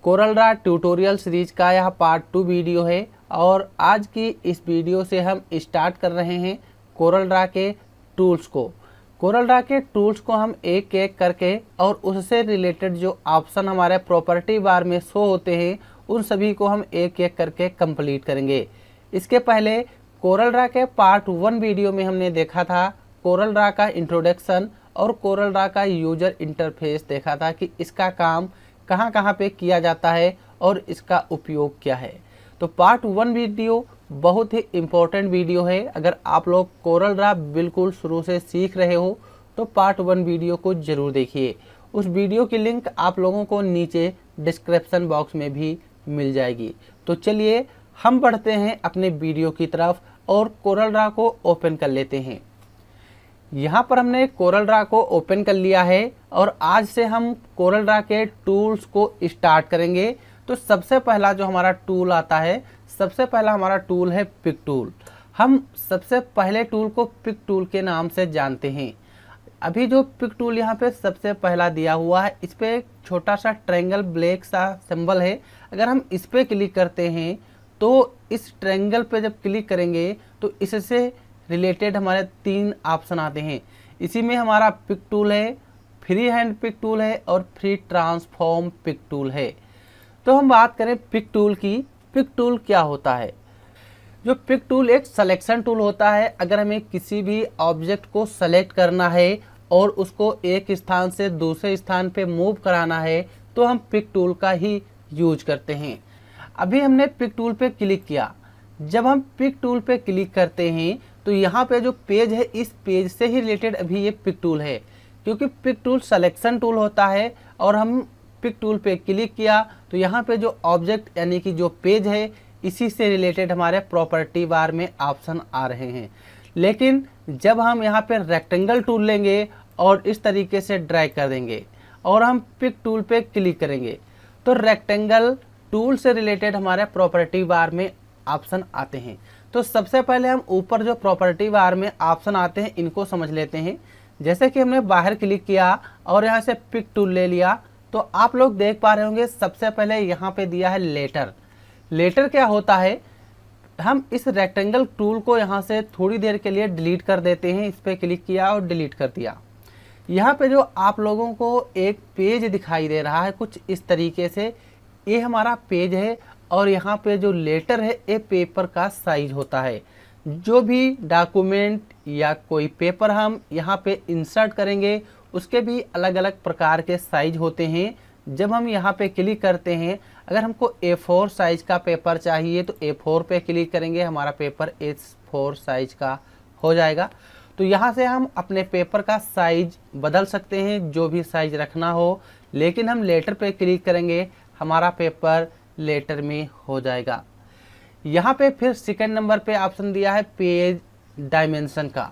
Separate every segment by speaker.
Speaker 1: Corel Draw tutorial series का यह part 2 video है और आज की इस वीडियो से हम स्टार्ट कर रहे हैं कोरल ड्रा के टूल्स को। कोरल ड्रा के टूल्स को हम एक एक करके और उससे रिलेटेड जो ऑप्शन हमारे प्रॉपर्टी बार में शो होते हैं उन सभी को हम एक एक करके कंप्लीट करेंगे। इसके पहले कोरल ड्रा के पार्ट 1 वीडियो में हमने देखा था कोरल ड्रा का इंट्रोडक्शन और कोरल ड्रा का यूजर इंटरफेस देखा था कि इसका काम कहाँ कहाँ पे किया जाता है और इसका उपयोग क्या है। तो पार्ट 1 वीडियो बहुत ही इम्पोर्टेंट वीडियो है। अगर आप लोग कोरल ड्रा बिल्कुल शुरू से सीख रहे हो तो पार्ट 1 वीडियो को ज़रूर देखिए। उस वीडियो की लिंक आप लोगों को नीचे डिस्क्रिप्शन बॉक्स में भी मिल जाएगी। तो चलिए हम बढ़ते हैं अपने वीडियो की तरफ और कोरल ड्रा को ओपन कर लेते हैं। यहाँ पर हमने कोरल ड्रा को ओपन कर लिया है और आज से हम कोरल ड्रा के टूल्स को स्टार्ट करेंगे। तो सबसे पहला जो हमारा टूल आता है, सबसे पहला हमारा टूल है पिक टूल। हम सबसे पहले टूल को पिक टूल के नाम से जानते हैं। अभी जो पिक टूल यहाँ पे सबसे पहला दिया हुआ है, इस पर एक छोटा सा ट्रायंगल ब्लैक सा सिंबल है। अगर हम इस पर क्लिक करते हैं तो इस ट्रायंगल पे जब क्लिक करेंगे तो इससे रिलेटेड हमारे 3 ऑप्शन आते हैं। इसी में हमारा पिक टूल है, फ्री हैंड पिक टूल है और फ्री ट्रांसफॉर्म पिक टूल है। तो हम बात करें पिक टूल की। पिक टूल क्या होता है? जो पिक टूल एक सिलेक्शन टूल होता है। अगर हमें किसी भी ऑब्जेक्ट को सेलेक्ट करना है और उसको एक स्थान से दूसरे स्थान पे मूव कराना है तो हम पिक टूल का ही यूज करते हैं। अभी हमने पिक टूल पे क्लिक किया। जब हम पिक टूल पे क्लिक करते हैं तो यहाँ पे जो पेज है, इस पेज से ही रिलेटेड अभी ये पिक टूल है, क्योंकि पिक टूल सिलेक्शन टूल होता है। और हम पिक टूल पे क्लिक किया तो यहाँ पे जो ऑब्जेक्ट यानी कि जो पेज है, इसी से रिलेटेड हमारे प्रॉपर्टी बार में ऑप्शन आ रहे हैं। लेकिन जब हम यहाँ पे रेक्टेंगल टूल लेंगे और इस तरीके से ड्रैग कर देंगे और हम पिक टूल पे क्लिक करेंगे तो रेक्टेंगल टूल से रिलेटेड हमारे प्रॉपर्टी बार में ऑप्शन आते हैं। तो सबसे पहले हम ऊपर जो प्रॉपर्टी बार में ऑप्शन आते हैं इनको समझ लेते हैं। जैसे कि हमने बाहर क्लिक किया और यहाँ से पिक टूल ले लिया तो आप लोग देख पा रहे होंगे सबसे पहले यहाँ पे दिया है लेटर। लेटर क्या होता है? हम इस रेक्टेंगल टूल को यहाँ से थोड़ी देर के लिए डिलीट कर देते हैं। इस पर क्लिक किया और डिलीट कर दिया। यहाँ पे जो आप लोगों को एक पेज दिखाई दे रहा है कुछ इस तरीके से, ये हमारा पेज है। और यहाँ पे जो लेटर है ये पेपर का साइज होता है। जो भी डॉक्यूमेंट या कोई पेपर हम यहाँ पे इंसर्ट करेंगे उसके भी अलग अलग प्रकार के साइज होते हैं। जब हम यहाँ पे क्लिक करते हैं, अगर हमको A4 साइज का पेपर चाहिए तो A4 पे क्लिक करेंगे, हमारा पेपर A4 साइज का हो जाएगा। तो यहाँ से हम अपने पेपर का साइज बदल सकते हैं, जो भी साइज रखना हो। लेकिन हम लेटर पे क्लिक करेंगे, हमारा पेपर लेटर में हो जाएगा। यहाँ पे फिर सेकंड नंबर पे ऑप्शन दिया है पेज डायमेंशन का।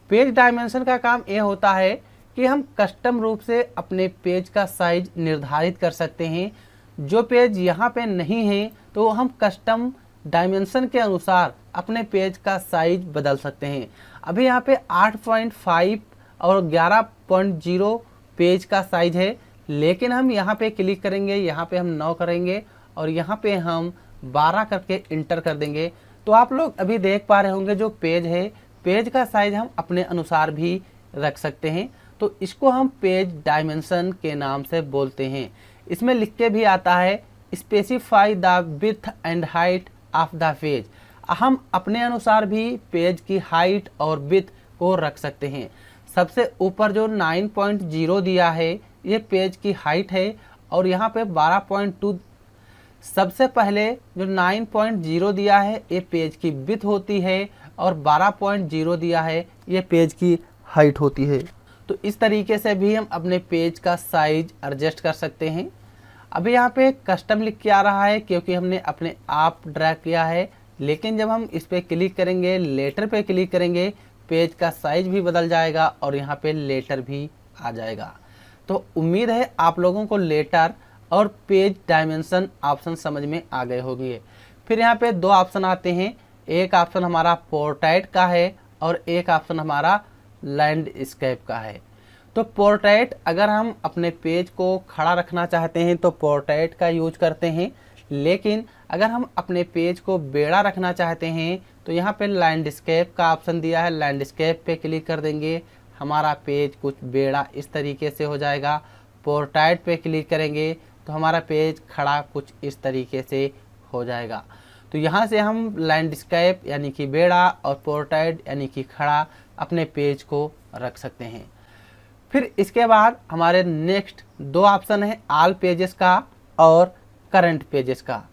Speaker 1: पेज डायमेंशन का काम ये होता है कि हम कस्टम रूप से अपने पेज का साइज निर्धारित कर सकते हैं। जो पेज यहाँ पे नहीं है तो हम कस्टम डायमेंशन के अनुसार अपने पेज का साइज बदल सकते हैं। अभी यहाँ पे 8.5 और 11.0 पेज का साइज है। लेकिन हम यहाँ पे क्लिक करेंगे, यहाँ पे हम 9 करेंगे और यहाँ पे हम 12 करके इंटर कर देंगे तो आप लोग अभी देख पा रहे होंगे जो पेज है, पेज का साइज हम अपने अनुसार भी रख सकते हैं। तो इसको हम पेज डायमेंशन के नाम से बोलते हैं। इसमें लिख के भी आता है specify the width and height of the page. हम अपने अनुसार भी पेज की हाइट और विड्थ को रख सकते हैं। सबसे ऊपर जो 9.0 दिया है ये पेज की हाइट है और यहाँ पे 12.2 सबसे पहले जो 9.0 दिया है ये पेज की विड्थ होती है और 12.0 दिया है ये पेज की हाइट होती है। तो इस तरीके से भी हम अपने पेज का साइज एडजस्ट कर सकते हैं। अभी यहाँ पे कस्टम लिख के आ रहा है क्योंकि हमने अपने आप ड्रैग किया है। लेकिन जब हम इस पर क्लिक करेंगे, लेटर पे क्लिक करेंगे, पेज का साइज भी बदल जाएगा और यहाँ पे लेटर भी आ जाएगा। तो उम्मीद है आप लोगों को लेटर और पेज डायमेंशन ऑप्शन समझ में आ गए होंगे। फिर यहाँ पे 2 ऑप्शन आते हैं। एक ऑप्शन हमारा पोर्ट्रेट का है और एक ऑप्शन हमारा लैंडस्केप का है। तो पोर्ट्रेट अगर हम अपने पेज को खड़ा रखना चाहते हैं तो पोर्ट्रेट का यूज करते हैं, लेकिन अगर हम अपने पेज को बेड़ा रखना चाहते हैं तो यहाँ पे लैंडस्केप का ऑप्शन दिया है, लैंडस्केप पे क्लिक कर देंगे, हमारा पेज कुछ बेड़ा इस तरीके से हो जाएगा। पोर्ट्रेट पे क्लिक करेंगे तो हमारा पेज खड़ा कुछ इस तरीके से हो जाएगा। तो यहाँ से हम लैंडस्केप यानी कि बेड़ा और पोर्ट्रेट यानी कि खड़ा अपने पेज को रख सकते हैं। फिर इसके बाद हमारे नेक्स्ट दो ऑप्शन है, ऑल पेजेस का और करंट पेजेस का।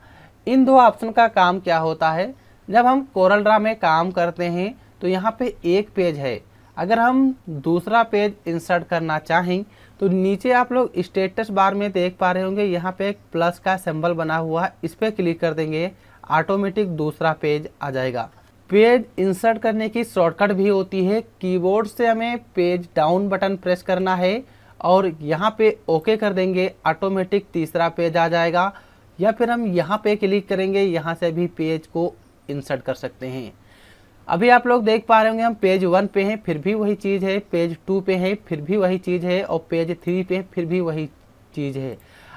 Speaker 1: इन दो ऑप्शन का काम क्या होता है, जब हम कोरल ड्रा में काम करते हैं तो यहाँ पे एक पेज है, अगर हम दूसरा पेज इंसर्ट करना चाहें तो नीचे आप लोग स्टेटस बार में देख पा रहे होंगे, यहाँ पे एक प्लस का सिंबल बना हुआ है, इस पर क्लिक कर देंगे, ऑटोमेटिक दूसरा पेज आ जाएगा। पेज इंसर्ट करने की शॉर्टकट भी होती है, कीबोर्ड से हमें पेज डाउन बटन प्रेस करना है और यहाँ पे ओके कर देंगे, ऑटोमेटिक तीसरा पेज आ जाएगा। या फिर हम यहाँ पे क्लिक करेंगे, यहाँ से भी पेज को इंसर्ट कर सकते हैं। अभी आप लोग देख पा रहे होंगे हम पेज 1 पे हैं फिर भी वही चीज़ है, पेज 2 पे है फिर भी वही चीज़ है और पेज 3 पे फिर भी वही चीज़ है।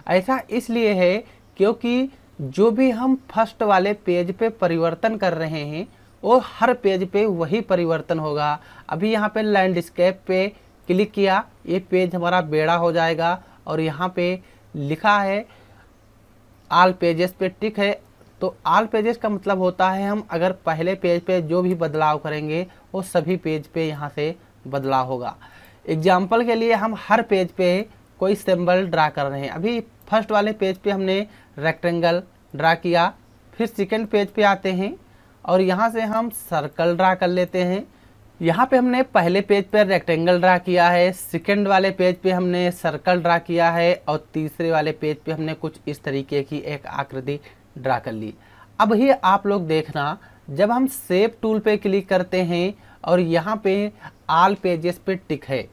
Speaker 1: ऐसा इसलिए है क्योंकि जो भी हम फर्स्ट वाले पेज पे परिवर्तन कर रहे हैं वो हर पेज पे वही परिवर्तन होगा। अभी यहाँ पे लैंडस्केप पे क्लिक किया, ये पेज हमारा बेड़ा हो जाएगा और यहाँ पे लिखा है ऑल पेजेस पे टिक है। तो ऑल पेजेस का मतलब होता है हम अगर पहले पेज पे जो भी बदलाव करेंगे वो सभी पेज पे यहाँ से बदलाव होगा। एग्जाम्पल के लिए हम हर पेज पे कोई सिंबल ड्रा कर रहे हैं, अभी फर्स्ट वाले पेज पे हमने रेक्टेंगल ड्रा किया, फिर सेकंड पेज पे आते हैं और यहाँ से हम सर्कल ड्रा कर लेते हैं। यहाँ पे हमने पहले पेज पे रेक्टेंगल ड्रा किया है, सेकंड वाले पेज पे हमने सर्कल ड्रा किया है और तीसरे वाले पेज पे हमने कुछ इस तरीके की एक आकृति ड्रा कर ली। अब ही आप लोग देखना, जब हम सेव टूल पे क्लिक करते हैं और यहाँ पे ऑल पेजेस पे टिक है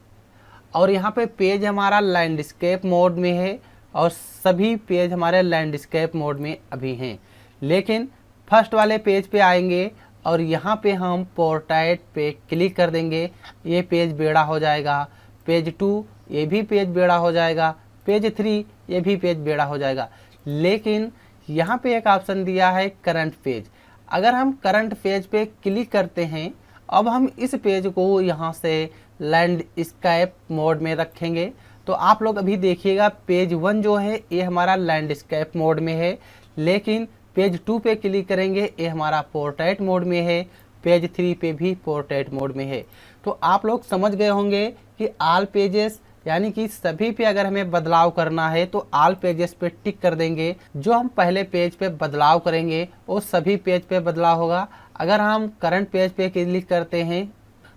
Speaker 1: और यहाँ पे पेज हमारा लैंडस्केप मोड में है और सभी पेज हमारे लैंडस्केप मोड में अभी हैं, लेकिन फर्स्ट वाले पेज पे आएंगे और यहाँ पे हम पोर्ट्रेट पे क्लिक कर देंगे, ये पेज बेड़ा हो जाएगा। पेज 2 ये भी पेज बेड़ा हो जाएगा, पेज 3 ये भी पेज बेड़ा हो जाएगा। लेकिन यहाँ पे एक ऑप्शन दिया है करंट पेज, अगर हम करंट पेज पे क्लिक करते हैं, अब हम इस पेज को यहाँ से लैंडस्केप मोड में रखेंगे तो आप लोग अभी देखिएगा पेज 1 जो है ये हमारा लैंडस्केप मोड में है, लेकिन पेज 2 पे क्लिक करेंगे ये हमारा पोर्ट्रेट मोड में है, पेज 3 पे भी पोर्ट्रेट मोड में है। तो आप लोग समझ गए होंगे कि ऑल पेजेस यानी कि सभी पे अगर हमें बदलाव करना है तो ऑल पेजेस पे टिक कर देंगे, जो हम पहले पेज पे बदलाव करेंगे वो सभी पेज पे बदलाव होगा। अगर हम करंट पेज पे क्लिक करते हैं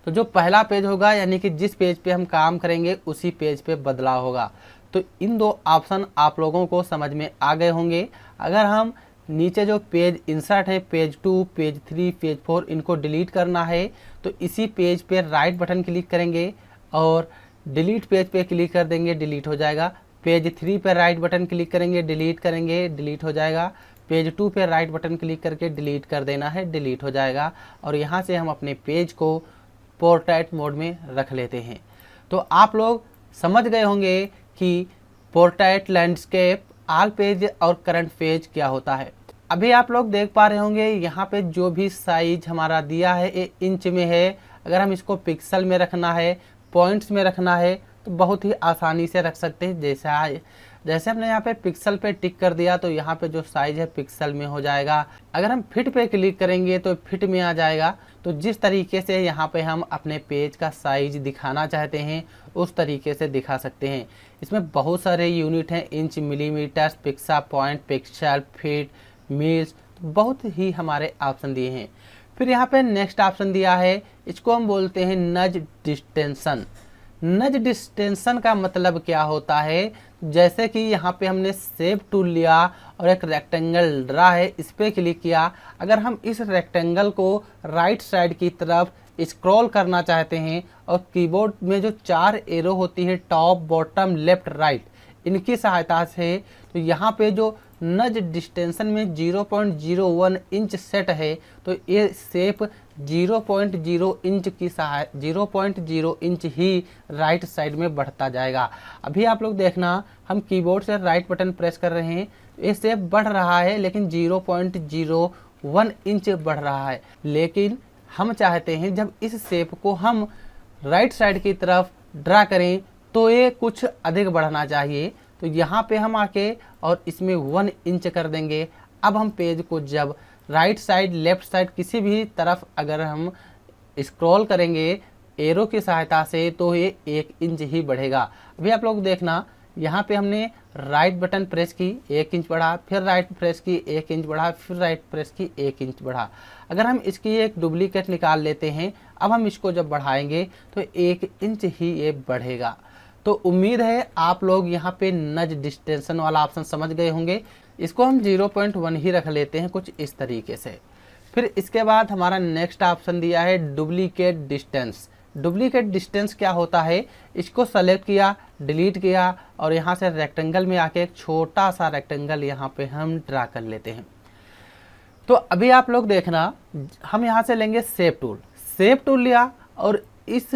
Speaker 1: तो जो पहला पेज होगा यानी कि जिस पेज पे हम काम करेंगे उसी पेज पे बदलाव होगा। तो इन दो ऑप्शन आप लोगों को समझ में आ गए होंगे। अगर हम नीचे जो पेज इंसर्ट है पेज 2, पेज 3, पेज 4 इनको डिलीट करना है तो इसी पेज पे राइट बटन क्लिक करेंगे और डिलीट पेज पे क्लिक कर देंगे, डिलीट हो जाएगा। पेज 3 पे राइट बटन क्लिक करेंगे, डिलीट करेंगे, डिलीट हो जाएगा। पेज 2 पे राइट बटन क्लिक करके डिलीट कर देना है, डिलीट हो जाएगा। और यहाँ से हम अपने पेज को पोर्ट्रेट मोड में रख लेते हैं। तो आप लोग समझ गए होंगे कि पोर्ट्रेट, लैंडस्केप, ऑल पेज और करंट पेज क्या होता है। अभी आप लोग देख पा रहे होंगे यहाँ पे जो भी साइज हमारा दिया है ये इंच में है, अगर हम इसको पिक्सल में रखना है, पॉइंट्स में रखना है तो बहुत ही आसानी से रख सकते हैं। जैसे हमने यहाँ पे पिक्सल पे टिक कर दिया तो यहाँ पे जो साइज है पिक्सल में हो जाएगा। अगर हम फिट पे क्लिक करेंगे तो फिट में आ जाएगा। तो जिस तरीके से यहाँ पे हम अपने पेज का साइज दिखाना चाहते हैं उस तरीके से दिखा सकते हैं। इसमें बहुत सारे यूनिट हैं, inch, millimetre, pica, point, pixel, feet, miles, बहुत ही हमारे ऑप्शन दिए हैं। फिर यहाँ पे नेक्स्ट ऑप्शन दिया है, इसको हम बोलते हैं नज डिस्टेंशन। नज डिस्टेंशन का मतलब क्या होता है, जैसे कि यहाँ पे हमने सेव टूल लिया और एक रेक्टेंगल ड्रा है, इस पर क्लिक किया। अगर हम इस रेक्टेंगल को राइट साइड की तरफ स्क्रॉल करना चाहते हैं और कीबोर्ड में जो 4 एरो होती है टॉप, बॉटम, लेफ्ट, राइट, इनकी सहायता से तो यहाँ पे जो नज डिस्टेंशन में 0.01 इंच सेट है तो ये शेप 0.0 इंच की 0.0 इंच ही राइट साइड में बढ़ता जाएगा। अभी आप लोग देखना, हम कीबोर्ड से राइट बटन प्रेस कर रहे हैं, ये शेप बढ़ रहा है लेकिन 0.01 इंच बढ़ रहा है। लेकिन हम चाहते हैं जब इस शेप को हम राइट साइड की तरफ ड्रा करें तो ये कुछ अधिक बढ़ना चाहिए। तो यहाँ पे हम आके और इसमें 1 इंच कर देंगे। अब हम पेज को जब राइट साइड लेफ्ट साइड किसी भी तरफ अगर हम स्क्रॉल करेंगे एरो की सहायता से तो ये 1 इंच ही बढ़ेगा। अभी आप लोग देखना, यहाँ पे हमने राइट बटन प्रेस की 1 इंच बढ़ा, फिर राइट प्रेस की 1 इंच बढ़ा, फिर राइट प्रेस की 1 इंच बढ़ा। अगर हम इसकी एक डुप्लीकेट निकाल लेते हैं, अब हम इसको जब बढ़ाएंगे तो 1 इंच ही ये बढ़ेगा। तो उम्मीद है आप लोग यहाँ पे नज डिस्टेंशन वाला ऑप्शन समझ गए होंगे। इसको हम 0.1 ही रख लेते हैं कुछ इस तरीके से। फिर इसके बाद हमारा नेक्स्ट ऑप्शन दिया है डुप्लीकेट डिस्टेंस। डुप्लीकेट डिस्टेंस क्या होता है, इसको सेलेक्ट किया, डिलीट किया और यहाँ से रेक्टेंगल में आके एक छोटा सा रेक्टेंगल यहाँ पे हम ड्रा कर लेते हैं। तो अभी आप लोग देखना, हम यहाँ से लेंगे शेप टूल। शेप टूल लिया और इस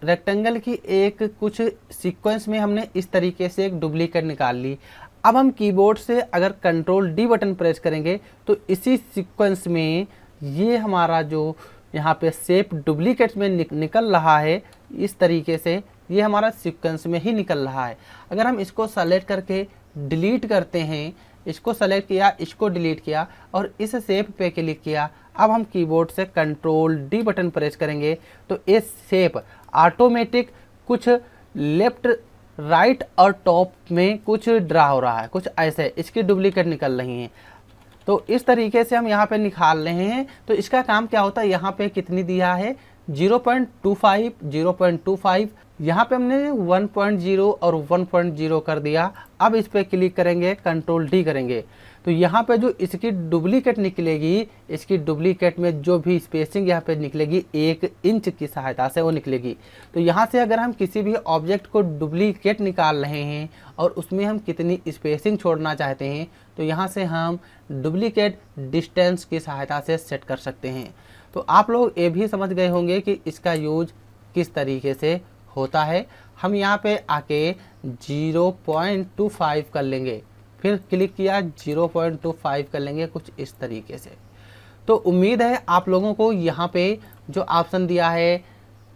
Speaker 1: रेक्टेंगल की एक कुछ सीक्वेंस में हमने इस तरीके से एक डुप्लीकेट निकाल ली। अब हम कीबोर्ड से अगर कंट्रोल डी बटन प्रेस करेंगे तो इसी सीक्वेंस में ये हमारा जो यहाँ पे शेप डुप्लीकेट में निकल रहा है, इस तरीके से ये हमारा सीक्वेंस में ही निकल रहा है। अगर हम इसको सेलेक्ट करके डिलीट करते हैं, इसको सेलेक्ट किया, इसको डिलीट किया और इस शेप पे क्लिक किया, अब हम कीबोर्ड से कंट्रोल डी बटन प्रेस करेंगे तो ये शेप ऑटोमेटिक कुछ लेफ्ट राइट और टॉप में कुछ ड्रा हो रहा है, कुछ ऐसे इसकी डुप्लीकेट निकल रही हैं। तो इस तरीके से हम यहाँ पे निकाल रहे हैं। तो इसका काम क्या होता है, यहाँ पे कितनी दिया है 0.25, 0.25, यहाँ पे हमने 1.0 और 1.0 कर दिया। अब इस पे क्लिक करेंगे, कंट्रोल डी करेंगे तो यहाँ पे जो इसकी डुप्लीकेट निकलेगी, इसकी डुप्लीकेट में जो भी स्पेसिंग यहाँ पे निकलेगी 1 इंच की सहायता से वो निकलेगी। तो यहाँ से अगर हम किसी भी ऑब्जेक्ट को डुप्लीकेट निकाल रहे हैं और उसमें हम कितनी स्पेसिंग छोड़ना चाहते हैं तो यहाँ से हम डुप्लीकेट डिस्टेंस की सहायता से सेट कर सकते हैं। तो आप लोग ये भी समझ गए होंगे कि इसका यूज किस तरीके से होता है। हम यहाँ पे आके 0.25 कर लेंगे, फिर क्लिक किया 0.25 कर लेंगे कुछ इस तरीके से। तो उम्मीद है आप लोगों को यहाँ पे जो ऑप्शन दिया है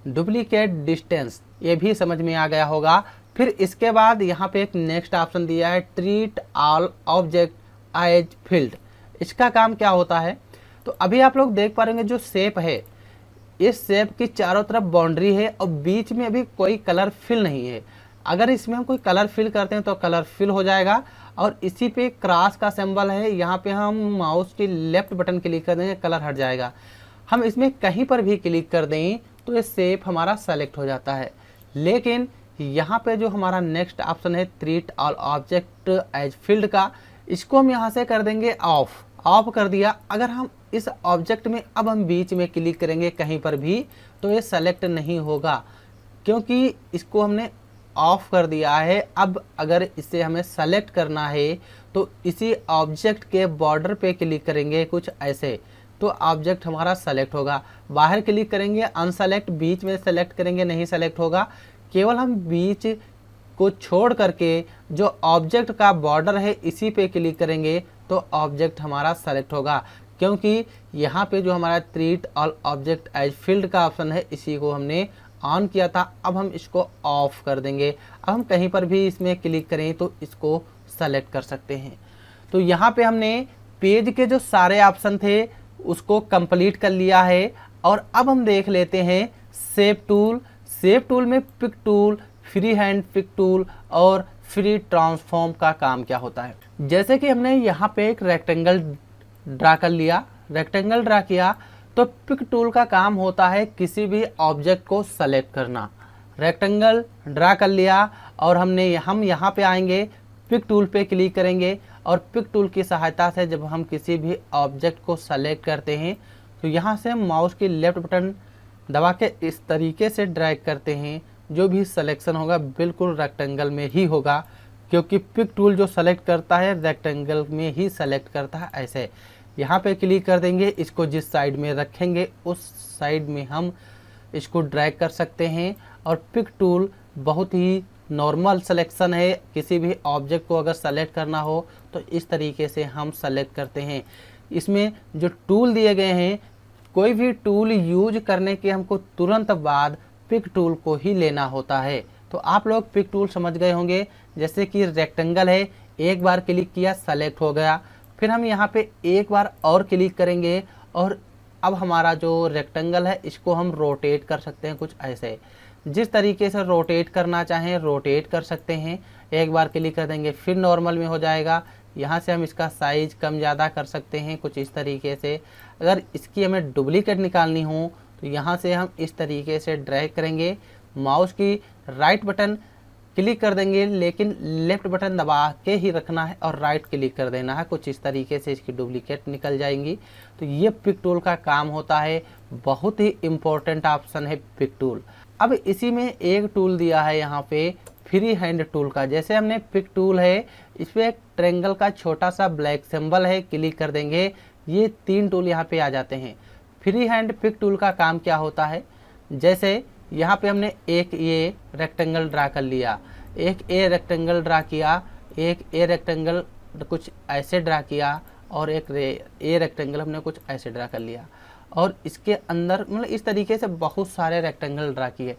Speaker 1: डुप्लीकेट डिस्टेंस ये भी समझ में आ गया होगा। फिर इसके बाद यहाँ पे एक नेक्स्ट ऑप्शन दिया है treat all object as field. इसका काम क्या होता है, तो अभी आप लोग देख पा रहे होंगे जो शेप है, इस शेप की चारों तरफ बाउंड्री है और बीच में अभी कोई कलर फिल नहीं है। अगर इसमें हम कोई कलर फिल करते हैं तो कलर फिल हो जाएगा। और इसी पे क्रॉस का सिंबल है, यहाँ पे हम माउस की लेफ्ट बटन क्लिक कर देंगे, कलर हट जाएगा। हम इसमें कहीं पर भी क्लिक कर दें तो ये शेप हमारा सेलेक्ट हो जाता है। लेकिन यहाँ पे जो हमारा नेक्स्ट ऑप्शन है treat all object as field का, इसको हम यहाँ से कर देंगे ऑफ। ऑफ कर दिया। अगर हम इस ऑब्जेक्ट में अब हम बीच में क्लिक करेंगे कहीं पर भी तो ये सेलेक्ट नहीं होगा, क्योंकि इसको हमने ऑफ कर दिया है। अब अगर इसे हमें सेलेक्ट करना है तो इसी ऑब्जेक्ट के बॉर्डर पे क्लिक करेंगे कुछ ऐसे, तो ऑब्जेक्ट हमारा सेलेक्ट होगा। बाहर क्लिक करेंगे अनसेलेक्ट, बीच में सेलेक्ट करेंगे नहीं सेलेक्ट होगा। केवल हम बीच को छोड़ करके जो ऑब्जेक्ट का बॉर्डर है इसी पे क्लिक करेंगे तो ऑब्जेक्ट हमारा सेलेक्ट होगा, क्योंकि यहाँ पे जो हमारा treat all object as field का ऑप्शन है इसी को हमने ऑन किया था। अब हम इसको ऑफ कर देंगे। अब हम कहीं पर भी इसमें क्लिक करें तो इसको सेलेक्ट कर सकते हैं। तो यहाँ पे हमने पेज के जो सारे ऑप्शन थे उसको कंप्लीट कर लिया है। और अब हम देख लेते हैं शेप टूल। शेप टूल में pick tool, free hand pick tool और फ्री ट्रांसफॉर्म का काम क्या होता है। जैसे कि हमने यहाँ पे एक रेक्टेंगल ड्रा कर लिया, रेक्टेंगल ड्रा किया तो पिक टूल का काम होता है किसी भी ऑब्जेक्ट को सेलेक्ट करना। रेक्टेंगल ड्रा कर लिया और हम यहाँ पे आएंगे, पिक टूल पे क्लिक करेंगे और पिक टूल की सहायता से जब हम किसी भी ऑब्जेक्ट को सेलेक्ट करते हैं तो यहाँ से माउस की लेफ्ट बटन दबा के इस तरीके से ड्रैग करते हैं। जो भी सिलेक्शन होगा बिल्कुल रेक्टेंगल में ही होगा। क्योंकि पिक टूल जो सेलेक्ट करता है रेक्टेंगल में ही सेलेक्ट करता है। ऐसे यहाँ पे क्लिक कर देंगे, इसको जिस साइड में रखेंगे उस साइड में हम इसको ड्रैग कर सकते हैं। और पिक टूल बहुत ही नॉर्मल सिलेक्शन है, किसी भी ऑब्जेक्ट को अगर सेलेक्ट करना हो तो इस तरीके से हम सेलेक्ट करते हैं। इसमें जो टूल दिए गए हैं, कोई भी टूल यूज करने के हमको तुरंत बाद पिक टूल को ही लेना होता है। तो आप लोग पिक टूल समझ गए होंगे। जैसे कि रेक्टेंगल है, एक बार क्लिक किया सेलेक्ट हो गया, फिर हम यहाँ पे एक बार और क्लिक करेंगे और अब हमारा जो रेक्टेंगल है इसको हम रोटेट कर सकते हैं कुछ ऐसे। जिस तरीके से रोटेट करना चाहें रोटेट कर सकते हैं। एक बार क्लिक कर देंगे फिर नॉर्मल में हो जाएगा। यहाँ से हम इसका साइज कम ज़्यादा कर सकते हैं कुछ इस तरीके से। अगर इसकी हमें डुप्लीकेट निकालनी हो तो यहाँ से हम इस तरीके से ड्रैग करेंगे, माउस की राइट बटन क्लिक कर देंगे, लेकिन लेफ्ट बटन दबा के ही रखना है और राइट क्लिक कर देना है। कुछ इस तरीके से इसकी डुप्लीकेट निकल जाएंगी। तो ये पिक टूल का काम होता है, बहुत ही इम्पोर्टेंट ऑप्शन है पिक टूल। अब इसी में एक टूल दिया है यहाँ पे फ्री हैंड टूल का। जैसे हमने पिक टूल है, इस पर एक ट्रायंगल का छोटा सा ब्लैक सिंबल है, क्लिक कर देंगे, ये 3 टूल यहाँ पे आ जाते हैं। फ्री हैंड पिक टूल का काम क्या होता है, जैसे यहाँ पे हमने एक ये रेक्टेंगल ड्रा कर लिया, एक ए रेक्टेंगल ड्रा किया, एक ए रेक्टेंगल कुछ ऐसे ड्रा किया और एक ए रेक्टेंगल हमने कुछ ऐसे ड्रा कर लिया। और इसके अंदर मतलब इस तरीके से बहुत सारे रेक्टेंगल ड्रा किए।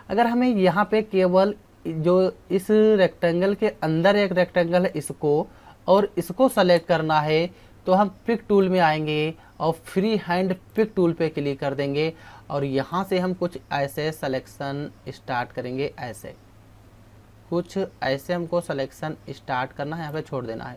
Speaker 1: अगर हमें यहाँ पे केवल जो इस रेक्टेंगल के अंदर एक रेक्टेंगल है इसको और इसको सेलेक्ट करना है तो हम पिक टूल में आएंगे और फ्री हैंड पिक टूल पे क्लिक कर देंगे और यहाँ से हम कुछ ऐसे सिलेक्शन स्टार्ट करेंगे। ऐसे कुछ ऐसे हमको सिलेक्शन स्टार्ट करना है, यहाँ पे छोड़ देना है,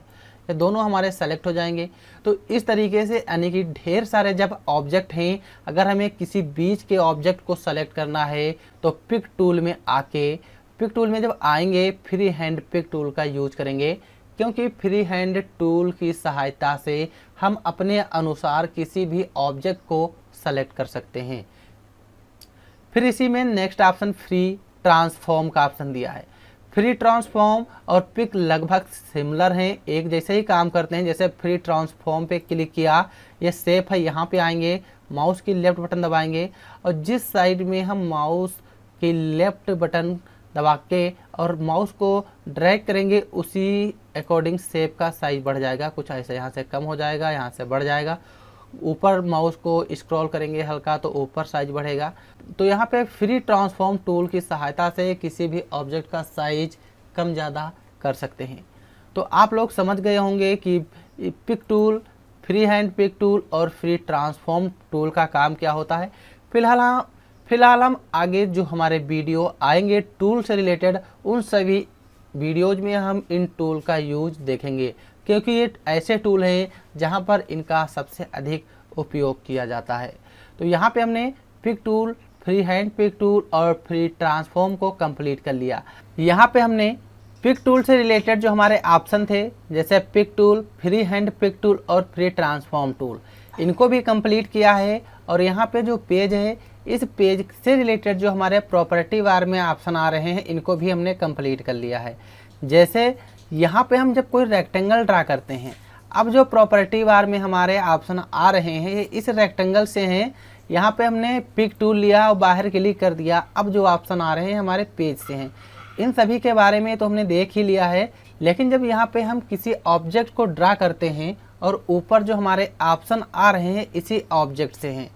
Speaker 1: ये दोनों हमारे सेलेक्ट हो जाएंगे। तो इस तरीके से यानी कि ढेर सारे जब ऑब्जेक्ट हैं, अगर हमें किसी बीच के ऑब्जेक्ट को सेलेक्ट करना है तो पिक टूल में आके, पिक टूल में जब आएंगे फ्री हैंड पिक टूल का यूज करेंगे, क्योंकि फ्री हैंड टूल की सहायता से हम अपने अनुसार किसी भी ऑब्जेक्ट को सेलेक्ट कर सकते हैं। फिर इसी में नेक्स्ट ऑप्शन फ्री ट्रांसफॉर्म का ऑप्शन दिया है। फ्री ट्रांसफॉर्म और पिक लगभग सिमिलर हैं, एक जैसे ही काम करते हैं। जैसे फ्री ट्रांसफॉर्म पे क्लिक किया, ये सेफ है, यहाँ पे आएंगे, माउस की लेफ्ट बटन दबाएंगे और जिस साइड में हम माउस की लेफ्ट बटन दबा के और माउस को ड्रैग करेंगे उसी अकॉर्डिंग शेप का साइज बढ़ जाएगा। कुछ ऐसे यहाँ से कम हो जाएगा, यहाँ से बढ़ जाएगा। ऊपर माउस को स्क्रॉल करेंगे हल्का तो ऊपर साइज बढ़ेगा। तो यहाँ पे फ्री ट्रांसफॉर्म टूल की सहायता से किसी भी ऑब्जेक्ट का साइज कम ज़्यादा कर सकते हैं। तो आप लोग समझ गए होंगे कि pick tool, free hand pick tool और फ्री ट्रांसफॉर्म टूल का काम क्या होता है। फिलहाल हम आगे जो हमारे वीडियो आएंगे टूल से रिलेटेड, उन सभी वीडियोज में हम इन टूल का यूज देखेंगे, क्योंकि ये ऐसे टूल हैं जहां पर इनका सबसे अधिक उपयोग किया जाता है। तो यहाँ पे हमने pick tool, free hand pick tool और फ्री ट्रांसफॉर्म को कंप्लीट कर लिया। यहाँ पे हमने पिक टूल से रिलेटेड जो हमारे ऑप्शन थे, जैसे pick tool, free hand pick tool और फ्री ट्रांसफॉर्म टूल, इनको भी कंप्लीट किया है। और यहाँ पे जो पेज है, इस पेज से रिलेटेड जो हमारे प्रॉपर्टी बार में ऑप्शन आ रहे हैं, इनको भी हमने कंप्लीट कर लिया है। जैसे यहाँ पे हम जब कोई रेक्टेंगल ड्रा करते हैं, अब जो प्रॉपर्टी बार में हमारे ऑप्शन आ रहे हैं ये इस रेक्टेंगल से हैं। यहाँ पे हमने पिक टूल लिया और बाहर क्लिक कर दिया, अब जो ऑप्शन आ रहे हैं हमारे पेज से हैं। इन सभी के बारे में तो हमने देख ही लिया है, लेकिन जब यहाँ पे हम किसी ऑब्जेक्ट को ड्रा करते हैं और ऊपर जो हमारे ऑप्शन आ रहे हैं इसी ऑब्जेक्ट से हैं,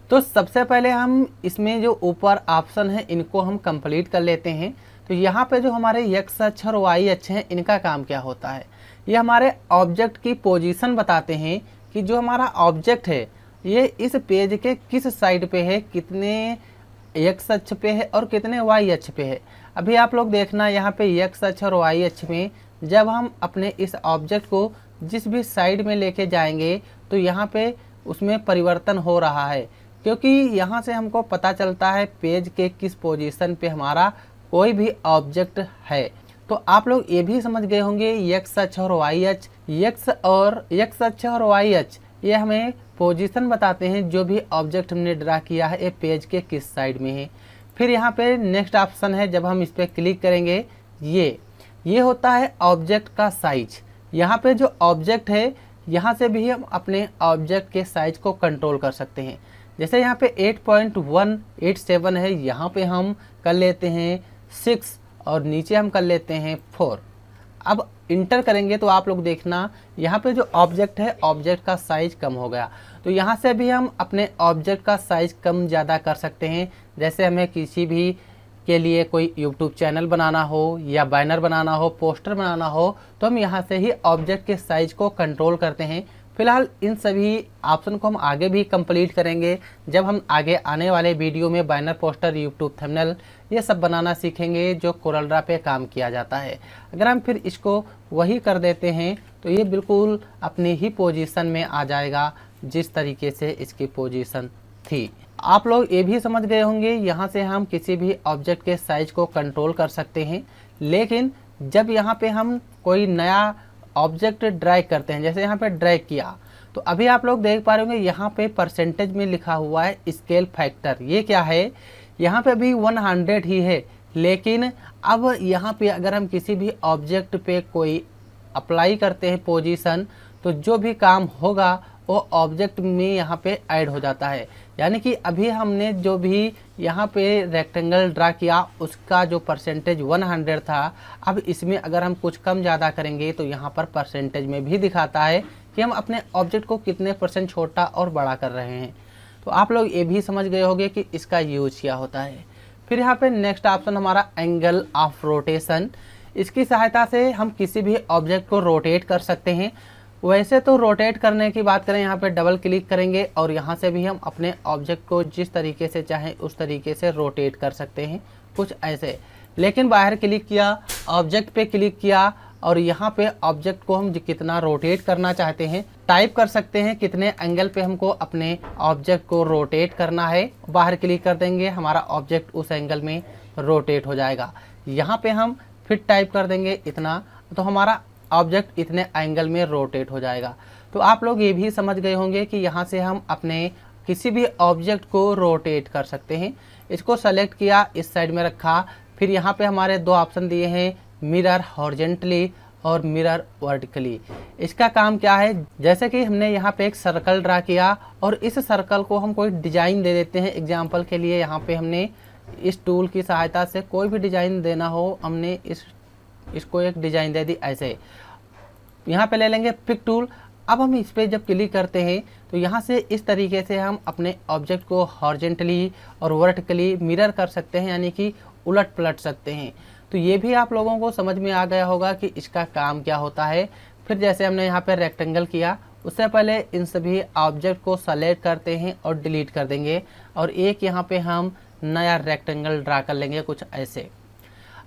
Speaker 1: तो सबसे पहले हम इसमें जो ऊपर ऑप्शन है इनको हम कंप्लीट कर लेते हैं। तो यहाँ पे जो हमारे एक्स अक्ष और वाई अक्ष हैं, इनका काम क्या होता है, ये हमारे ऑब्जेक्ट की पोजीशन बताते हैं कि जो हमारा ऑब्जेक्ट है ये इस पेज के किस साइड पे है, कितने एक्स अक्ष पे है और कितने वाई अक्ष पे है। अभी आप लोग देखना यहाँ पे एक्स अक्ष और वाई अक्ष में जब हम अपने इस ऑब्जेक्ट को जिस भी साइड में लेके जाएंगे तो यहाँ पे उसमें परिवर्तन हो रहा है, क्योंकि यहाँ से हमको पता चलता है पेज के किस पोजीशन पे हमारा कोई भी ऑब्जेक्ट है। तो आप लोग ये भी समझ गए होंगे एक्स अक्ष और वाई अक्ष, एक्स अक्ष और वाई अक्ष ये हमें पोजीशन बताते हैं जो भी ऑब्जेक्ट हमने ड्रा किया है ये पेज के किस साइड में है। फिर यहाँ पे नेक्स्ट ऑप्शन है, जब हम इस पर क्लिक करेंगे ये होता है ऑब्जेक्ट का साइज। यहाँ पे जो ऑब्जेक्ट है यहाँ से भी हम अपने ऑब्जेक्ट के साइज को कंट्रोल कर सकते हैं। जैसे यहाँ पे 8.187 है, यहाँ पे हम कर लेते हैं 6 और नीचे हम कर लेते हैं 4। अब इंटर करेंगे तो आप लोग देखना यहाँ पे जो ऑब्जेक्ट है ऑब्जेक्ट का साइज कम हो गया। तो यहाँ से भी हम अपने ऑब्जेक्ट का साइज कम ज़्यादा कर सकते हैं। जैसे हमें किसी भी के लिए कोई यूट्यूब चैनल बनाना हो या बैनर बनाना हो, पोस्टर बनाना हो, तो हम यहाँ से ही ऑब्जेक्ट के साइज को कंट्रोल करते हैं। फिलहाल इन सभी ऑप्शन को हम आगे भी कंप्लीट करेंगे जब हम आगे आने वाले वीडियो में बैनर, पोस्टर, यूट्यूब थंबनेल ये सब बनाना सीखेंगे जो कोरल ड्रा पे काम किया जाता है। अगर हम फिर इसको वही कर देते हैं तो ये बिल्कुल अपनी ही पोजीशन में आ जाएगा जिस तरीके से इसकी पोजीशन थी। आप लोग ये भी समझ गए होंगे यहाँ से हम किसी भी ऑब्जेक्ट के साइज को कंट्रोल कर सकते हैं। लेकिन जब यहाँ पे हम कोई नया ऑब्जेक्ट ड्रैग करते हैं, जैसे यहाँ पे ड्रैग किया, तो अभी आप लोग देख पा रहे होंगे यहाँ पे परसेंटेज में लिखा हुआ है स्केल फैक्टर। ये क्या है? यहाँ पे भी 100 ही है, लेकिन अब यहाँ पे अगर हम किसी भी ऑब्जेक्ट पे कोई अप्लाई करते हैं पोजीशन, तो जो भी काम होगा वो ऑब्जेक्ट में यहाँ पे ऐड हो जाता है। यानी कि अभी हमने जो भी यहाँ पे रेक्टेंगल ड्रा किया उसका जो परसेंटेज 100 था, अब इसमें अगर हम कुछ कम ज़्यादा करेंगे तो यहाँ पर परसेंटेज में भी दिखाता है कि हम अपने ऑब्जेक्ट को कितने % छोटा और बड़ा कर रहे हैं। तो आप लोग ये भी समझ गए होंगे कि इसका यूज क्या होता है। फिर यहाँ पे नेक्स्ट ऑप्शन हमारा एंगल ऑफ रोटेशन। इसकी सहायता से हम किसी भी ऑब्जेक्ट को रोटेट कर सकते हैं। वैसे तो रोटेट करने की बात करें, यहाँ पे डबल क्लिक करेंगे और यहाँ से भी हम अपने ऑब्जेक्ट को जिस तरीके से चाहें उस तरीके से रोटेट कर सकते हैं, कुछ ऐसे। लेकिन बाहर क्लिक किया, ऑब्जेक्ट पे क्लिक किया और यहाँ पे ऑब्जेक्ट को हम कितना रोटेट करना चाहते हैं टाइप कर सकते हैं, कितने एंगल पे हमको अपने ऑब्जेक्ट को रोटेट करना है। बाहर क्लिक कर देंगे, हमारा ऑब्जेक्ट उस एंगल में रोटेट हो जाएगा। यहाँ पे हम फिर टाइप कर देंगे इतना, तो हमारा ऑब्जेक्ट इतने एंगल में रोटेट हो जाएगा। तो आप लोग ये भी समझ गए होंगे कि यहाँ से हम अपने किसी भी ऑब्जेक्ट को रोटेट कर सकते हैं। इसको सेलेक्ट किया, इस साइड में रखा, फिर यहाँ पे हमारे दो ऑप्शन दिए हैं, मिरर हॉरिजॉन्टली और मिरर वर्टिकली। इसका काम क्या है? जैसे कि हमने यहाँ पे एक सर्कल ड्रा किया और इस सर्कल को हम कोई डिजाइन दे देते हैं। एग्जाम्पल के लिए यहाँ पे हमने इस टूल की सहायता से कोई भी डिजाइन देना हो, हमने इसको एक डिजाइन दे दी ऐसे। यहाँ पे ले लेंगे पिक टूल। अब हम इस पे जब क्लिक करते हैं तो यहाँ से इस तरीके से हम अपने ऑब्जेक्ट को हॉरिजॉन्टली और वर्टिकली मिरर कर सकते हैं, यानी कि उलट पलट सकते हैं। तो ये भी आप लोगों को समझ में आ गया होगा कि इसका काम क्या होता है। फिर जैसे हमने यहाँ पे रेक्टेंगल किया, उससे पहले इन सभी ऑब्जेक्ट को सेलेक्ट करते हैं और डिलीट कर देंगे और एक यहाँ पे हम नया रेक्टेंगल ड्रा कर लेंगे, कुछ ऐसे।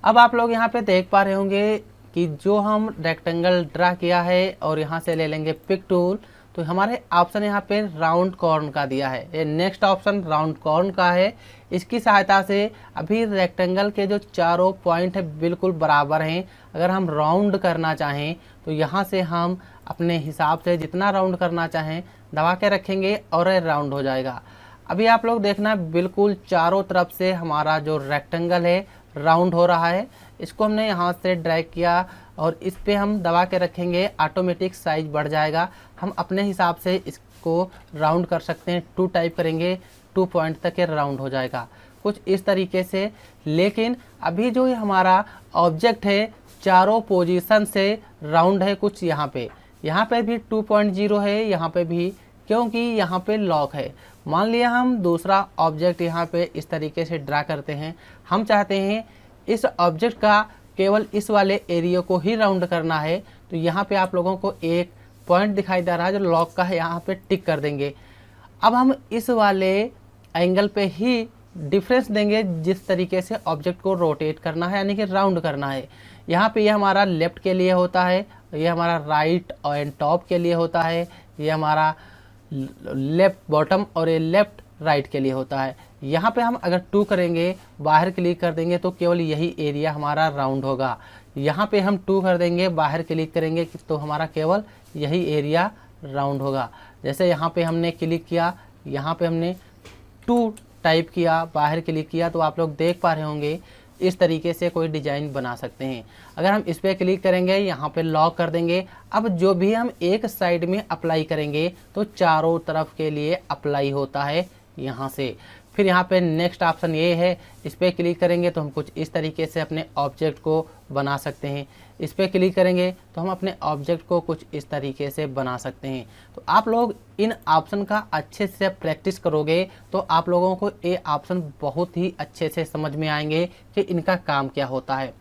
Speaker 1: अब आप लोग यहाँ पे देख पा रहे होंगे कि जो हम रेक्टेंगल ड्रा किया है और यहाँ से ले लेंगे पिक टूल, तो हमारे ऑप्शन यहाँ पे राउंड कॉर्न का दिया है। ये नेक्स्ट ऑप्शन राउंड कॉर्न का है। इसकी सहायता से अभी रेक्टेंगल के जो चारों पॉइंट है बिल्कुल बराबर हैं। अगर हम राउंड करना चाहें तो यहाँ से हम अपने हिसाब से जितना राउंड करना चाहें दबा के रखेंगे और राउंड हो जाएगा। अभी आप लोग देखना बिल्कुल चारों तरफ से हमारा जो रेक्टेंगल है राउंड हो रहा है। इसको हमने यहाँ से ड्रैग किया और इस पे हम दबा के रखेंगे, ऑटोमेटिक साइज बढ़ जाएगा। हम अपने हिसाब से इसको राउंड कर सकते हैं। 2 टाइप करेंगे, 2 पॉइंट तक ये राउंड हो जाएगा, कुछ इस तरीके से। लेकिन अभी जो ये हमारा ऑब्जेक्ट है चारों पोजीशन से राउंड है, कुछ यहाँ पे भी 2.0 है, यहाँ पे भी, क्योंकि यहाँ पे लॉक है। मान लिया हम दूसरा ऑब्जेक्ट यहाँ पे इस तरीके से ड्रा करते हैं, हम चाहते हैं इस ऑब्जेक्ट का केवल इस वाले एरिया को ही राउंड करना है, तो यहाँ पे आप लोगों को एक पॉइंट दिखाई दे रहा है जो लॉक का है, यहाँ पे टिक कर देंगे। अब हम इस वाले एंगल पे ही डिफरेंस देंगे जिस तरीके से ऑब्जेक्ट को रोटेट करना है, यानी कि राउंड करना है। यहाँ पे ये हमारा लेफ्ट के लिए होता है, ये हमारा राइट एंड टॉप के लिए होता है, ये हमारा लेफ्ट बॉटम और ये लेफ्ट राइट के लिए होता है। यहाँ पे हम अगर 2 करेंगे, बाहर क्लिक कर देंगे तो केवल यही एरिया हमारा राउंड होगा। यहाँ पे हम 2 कर देंगे, बाहर क्लिक करेंगे तो हमारा केवल यही एरिया राउंड होगा। जैसे यहाँ पे हमने क्लिक किया, यहाँ पे हमने 2 टाइप किया, बाहर क्लिक किया, तो आप लोग देख पा रहे होंगे इस तरीके से कोई डिजाइन बना सकते हैं। अगर हम इस पर क्लिक करेंगे, यहाँ पे लॉक कर देंगे। अब जो भी हम एक साइड में अप्लाई करेंगे तो चारों तरफ के लिए अप्लाई होता है यहाँ से। फिर यहाँ पे नेक्स्ट ऑप्शन ये है, इस पर क्लिक करेंगे तो हम कुछ इस तरीके से अपने ऑब्जेक्ट को बना सकते हैं। इस पर क्लिक करेंगे तो हम अपने ऑब्जेक्ट को कुछ इस तरीके से बना सकते हैं। तो आप लोग इन ऑप्शन का अच्छे से प्रैक्टिस करोगे तो आप लोगों को ये ऑप्शन बहुत ही अच्छे से समझ में आएंगे कि इनका काम क्या होता है।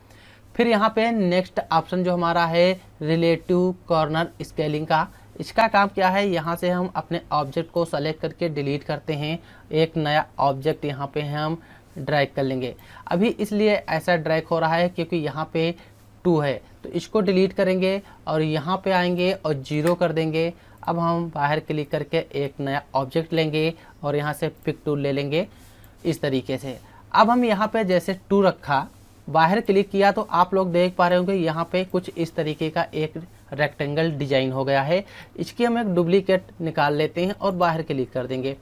Speaker 1: फिर यहाँ पे नेक्स्ट ऑप्शन जो हमारा है रिलेटिव कॉर्नर स्केलिंग का, इसका काम क्या है, यहाँ से हम अपने ऑब्जेक्ट को सेलेक्ट करके डिलीट करते हैं। एक नया ऑब्जेक्ट यहाँ पे हम ड्रैग कर लेंगे। अभी इसलिए ऐसा ड्रैग हो रहा है क्योंकि यहाँ पे 2 है, तो इसको डिलीट करेंगे और यहाँ पे आएंगे और 0 कर देंगे। अब हम बाहर क्लिक करके एक नया ऑब्जेक्ट लेंगे और यहाँ से पिक टूल ले लेंगे इस तरीके से। अब हम यहाँ पे जैसे 2 रखा, बाहर क्लिक किया तो आप लोग देख पा रहे होंगे यहाँ पे कुछ इस तरीके का एक रेक्टेंगल डिजाइन हो गया है। इसकी हम एक डुप्लीकेट निकाल लेते हैं और बाहर क्लिक कर देंगे।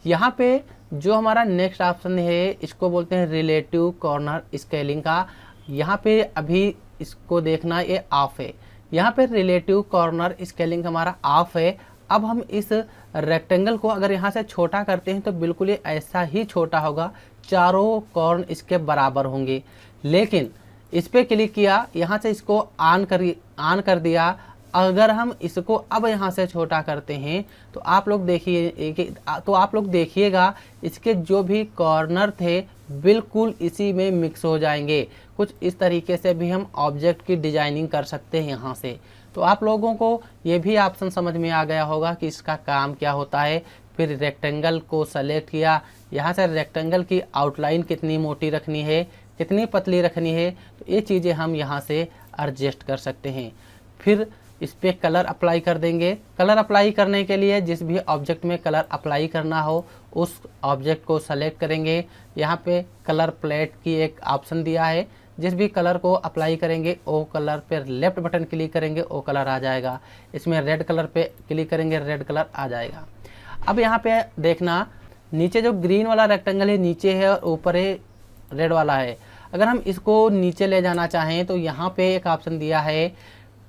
Speaker 1: यहाँ पे जो हमारा नेक्स्ट ऑप्शन है इसको बोलते हैं रिलेटिव कॉर्नर स्केलिंग का। यहाँ पे अभी इसको देखना, ये ऑफ है। यहाँ पे रिलेटिव कॉर्नर स्केलिंग हमारा ऑफ है। अब हम इस रेक्टेंगल को अगर यहाँ से छोटा करते हैं तो बिल्कुल ये ऐसा ही छोटा होगा, चारों कॉर्न इसके बराबर होंगे। लेकिन इस पर क्लिक किया, यहाँ से इसको ऑन कर दिया। अगर हम इसको अब यहाँ से छोटा करते हैं तो आप लोग देखिएगा इसके जो भी कॉर्नर थे बिल्कुल इसी में मिक्स हो जाएंगे। कुछ इस तरीके से भी हम ऑब्जेक्ट की डिजाइनिंग कर सकते हैं यहाँ से। तो आप लोगों को ये भी ऑप्शन समझ में आ गया होगा कि इसका काम क्या होता है। फिर रेक्टेंगल को सेलेक्ट किया, यहाँ से रेक्टेंगल की आउटलाइन कितनी मोटी रखनी है, कितनी पतली रखनी है, तो ये चीज़ें हम यहाँ से एडजस्ट कर सकते हैं। फिर इस पर कलर अप्लाई कर देंगे। कलर अप्लाई करने के लिए जिस भी ऑब्जेक्ट में कलर अप्लाई करना हो उस ऑब्जेक्ट को सेलेक्ट करेंगे। यहाँ पे कलर प्लेट की एक ऑप्शन दिया है, जिस भी कलर को अप्लाई करेंगे वो कलर पर लेफ्ट बटन क्लिक करेंगे वो कलर आ जाएगा। इसमें रेड कलर पे क्लिक करेंगे, रेड कलर आ जाएगा। अब यहाँ पे देखना, नीचे जो ग्रीन वाला रेक्टेंगल है नीचे है और ऊपर है रेड वाला है। अगर हम इसको नीचे ले जाना चाहें तो यहाँ पे एक ऑप्शन दिया है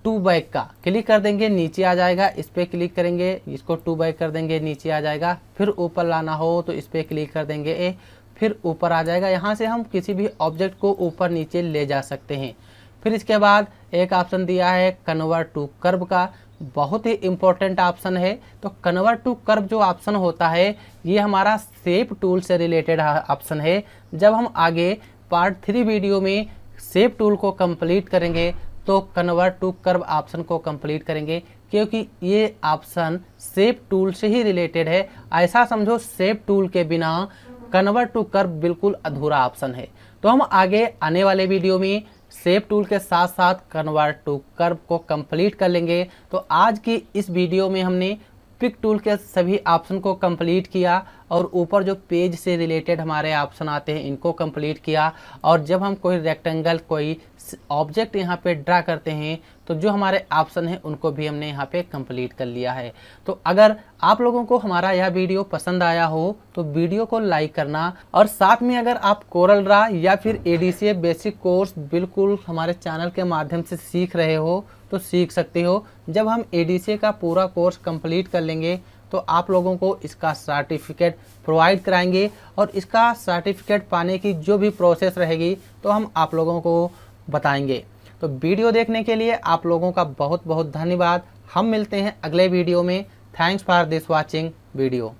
Speaker 1: 2 बैक का, क्लिक कर देंगे नीचे आ जाएगा। इस पर क्लिक करेंगे, इसको 2 बैक कर देंगे, नीचे आ जाएगा। फिर ऊपर लाना हो तो इस पर क्लिक कर देंगे, फिर ऊपर आ जाएगा। यहाँ से हम किसी भी ऑब्जेक्ट को ऊपर नीचे ले जा सकते हैं। फिर इसके बाद एक ऑप्शन दिया है कन्वर्ट टू कर्व का, बहुत ही इम्पोर्टेंट ऑप्शन है। तो कन्वर्ट टू कर्व जो ऑप्शन होता है ये हमारा शेप टूल से रिलेटेड ऑप्शन है। जब हम आगे पार्ट 3 वीडियो में शेप टूल को कंप्लीट करेंगे तो कन्वर्ट टू कर्व ऑप्शन को कंप्लीट करेंगे, क्योंकि ये ऑप्शन शेप टूल से ही रिलेटेड है। ऐसा समझो शेप टूल के बिना कन्वर्ट टू कर्व बिल्कुल अधूरा ऑप्शन है। तो हम आगे आने वाले वीडियो में शेप टूल के साथ साथ कन्वर्ट टू कर्व को कंप्लीट कर लेंगे। तो आज की इस वीडियो में हमने पिक टूल के सभी ऑप्शन को कंप्लीट किया और ऊपर जो पेज से रिलेटेड हमारे ऑप्शन आते हैं इनको कंप्लीट किया। और जब हम कोई रेक्टेंगल, कोई ऑब्जेक्ट यहाँ पे ड्रा करते हैं तो जो हमारे ऑप्शन हैं उनको भी हमने यहाँ पे कंप्लीट कर लिया है। तो अगर आप लोगों को हमारा यह वीडियो पसंद आया हो तो वीडियो को लाइक करना, और साथ में अगर आप कोरल ड्रा या फिर एडीसीए बेसिक कोर्स बिल्कुल हमारे चैनल के माध्यम से सीख रहे हो तो सीख सकते हो। जब हम एडीसीए का पूरा कोर्स कंप्लीट कर लेंगे तो आप लोगों को इसका सर्टिफिकेट प्रोवाइड कराएंगे, और इसका सर्टिफिकेट पाने की जो भी प्रोसेस रहेगी तो हम आप लोगों को बताएंगे। तो वीडियो देखने के लिए आप लोगों का बहुत बहुत धन्यवाद। हम मिलते हैं अगले वीडियो में। Thanks for this watching video.